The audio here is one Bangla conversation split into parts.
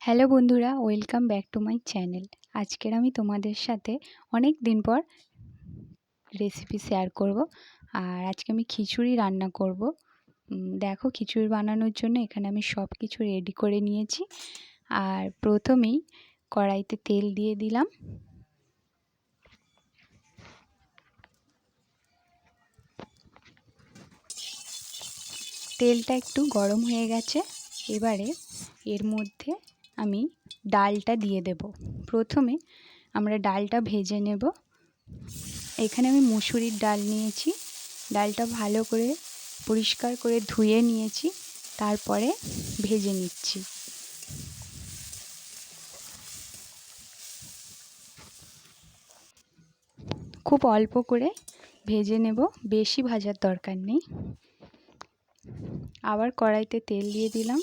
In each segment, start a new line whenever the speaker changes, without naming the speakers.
হ্যালো বন্ধুরা, welcome back to my channel. আজকের আমি তোমাদের সাথে অনেক দিন পর রেসিপি শেয়ার করব। আর আজকে আমি খিচুড়ি রান্না করব। দেখো, খিচুড়ি বানানোর জন্য এখানে আমি সব কিছু রেডি করে নিয়েছি। আর প্রথমেই কড়াইতে তেল দিয়ে দিলাম। তেলটা একটু গরম হয়ে গেছে। এবারে এর মধ্যে আমি ডালটা দিয়ে দেব। প্রথমে আমরা ডালটা ভেজে নেব। এখানে আমি মুসুরির ডাল নিয়েছি। ডালটা ভালো করে পরিষ্কার করে ধুয়ে নিয়েছি, তারপরে ভেজে নিচ্ছি। খুব অল্প করে ভেজে নেব, বেশি ভাজার দরকার নেই। আবার কড়াইতে তেল দিয়ে দিলাম।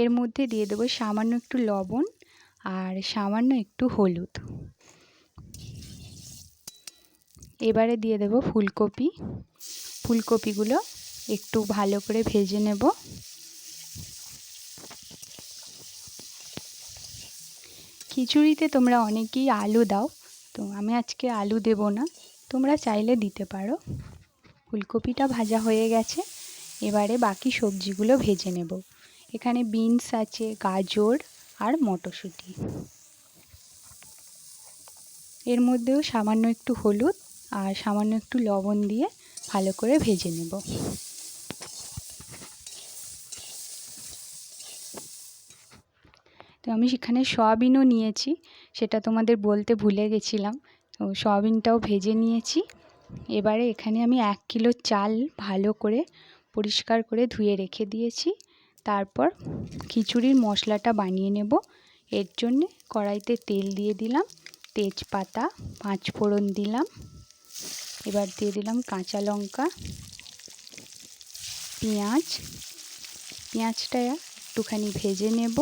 এর মধ্যে দিয়ে দেবো সামান্য একটু লবণ আর সামান্য একটু হলুদ। এবারে দিয়ে দেব ফুলকপি। ফুলকপিগুলো একটু ভালো করে ভেজে নেব। খিচুড়িতে তোমরা অনেকেই আলু দাও, তো আমি আজকে আলু দেব না, তোমরা চাইলে দিতে পারো। ফুলকপিটা ভাজা হয়ে গেছে। এবারে বাকি সবজিগুলো ভেজে নেব। এখানে বিনস আছে, গাজর আর মটরশুঁটি। এর মধ্যেও সামান্য একটু হলুদ আর সামান্য একটু লবণ দিয়ে ভালো করে ভেজে নেব। তো আমি সেখানে সয়াবিনও নিয়েছি, সেটা তোমাদের বলতে ভুলে গেছিলাম। তো সয়াবিনটাও ভেজে নিয়েছি। এবারে এখানে আমি 1 কিলো চাল ভালো করে পরিষ্কার করে ধুয়ে রেখে দিয়েছি। তারপর খিচুড়ির মশলাটা বানিয়ে নেব। এর জন্যে কড়াইতে তেল দিয়ে দিলাম, তেজপাতা, 5 ফোড়ন দিলাম। এবার দিয়ে দিলাম কাঁচা লঙ্কা, পেঁয়াজ। পেঁয়াজটা একটুখানি ভেজে নেব।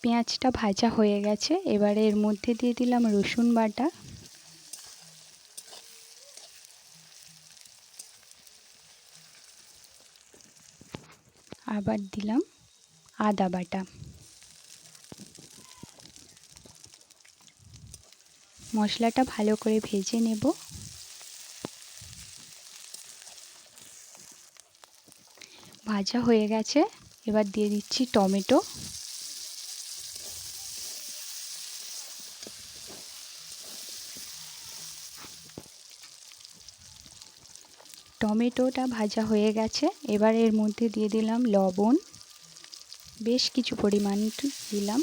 পেঁয়াজটা ভাজা হয়ে গেছে। এবারে এর মধ্যে দিয়ে দিলাম রসুন বাটা, আবার দিলাম আদা বাটা। মশলাটা ভালো করে ভেজে নেব। ভাজা হয়ে গেছে। এবার দিয়ে দিচ্ছি টমেটো। টমেটোটা ভাজা হয়ে গেছে। এবার এর মধ্যে দিয়ে দিলাম লবণ, বেশ কিছু পরিমাণ দিলাম।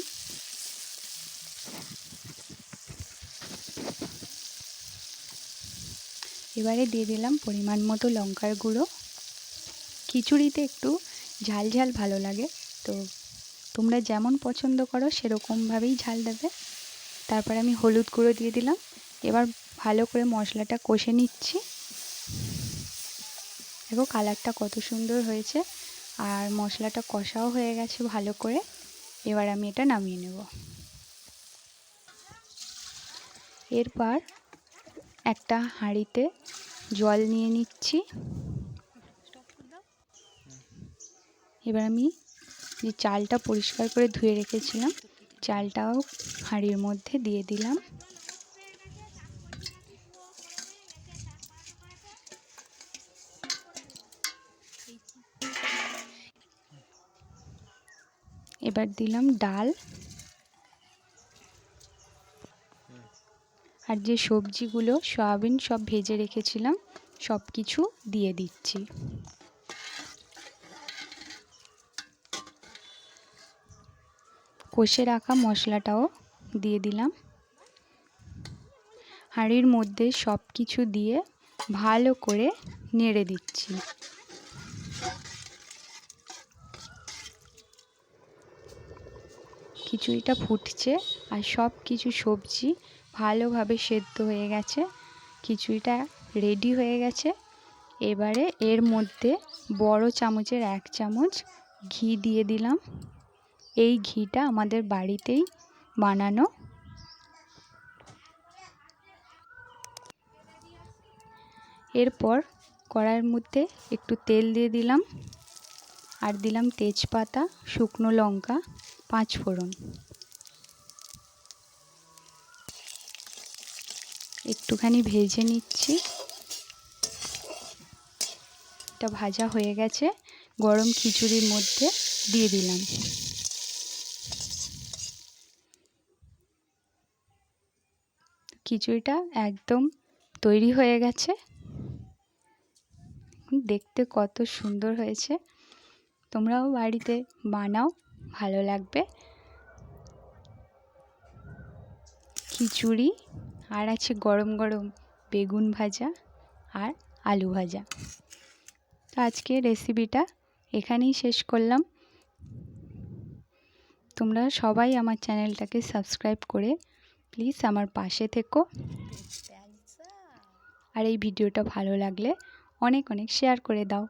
এবারে দিয়ে দিলাম পরিমাণ মতো লঙ্কার গুঁড়ো। খিচুড়িতে একটু ঝাল ঝাল ভালো লাগে, তো তোমরা যেমন পছন্দ করো সেরকমভাবেই ঝাল দেবে। তারপর আমি হলুদ গুঁড়ো দিয়ে দিলাম। এবার ভালো করে মশলাটা কষে নিচ্ছি। দেখো কালারটা কত সুন্দর হয়েছে, আর মশলাটা কষাও হয়ে গেছে ভালো করে। এবার আমি এটা নামিয়ে নেব। এরপর একটা হাঁড়িতে জল নিয়ে নিচ্ছি। এবার আমি যে চালটা পরিষ্কার করে ধুয়ে রেখেছিলাম, চালটাও হাঁড়ির মধ্যে দিয়ে দিলাম। এবার দিলাম ডাল, আর যে সবজিগুলো সয়াবিন সব ভেজে রেখেছিলাম সব কিছু দিয়ে দিচ্ছি। কষে রাখা মশলাটাও দিয়ে দিলাম। হাঁড়ির মধ্যে সব কিছু দিয়ে ভালো করে নেড়ে দিচ্ছি। খিচুড়িটা ফুটছে আর সব কিছু সবজি ভালোভাবে সেদ্ধ হয়ে গেছে। খিচুড়িটা রেডি হয়ে গেছে। এবারে এর মধ্যে বড় চামচের 1 চামচ ঘি দিয়ে দিলাম। এই ঘিটা আমাদের বাড়িতেই বানানো। এরপর কড়াইয়ের মধ্যে একটু তেল দিয়ে দিলাম, আর দিলাম তেজপাতা, শুকনো লঙ্কা, 5 ফোড়ন। একটুখানি ভেজে নিচ্ছি। এটা ভাজা হয়ে গেছে, গরম খিচুড়ির মধ্যে দিয়ে দিলাম। খিচুড়িটা একদম তৈরি হয়ে গেছে। দেখতে কত সুন্দর হয়েছে, তোমরাও বাড়িতে বানাও, ভালো লাগবে। খিচুড়ি আর আছে গরম গরম বেগুন ভাজা আর আলু ভাজা। তো আজকে রেসিপিটা এখানেই শেষ করলাম। তোমরা সবাই আমার চ্যানেলটাকে সাবস্ক্রাইব করে প্লিজ আমার পাশে থেকো, আর এই ভিডিওটা ভালো লাগলে অনেক অনেক শেয়ার করে দাও।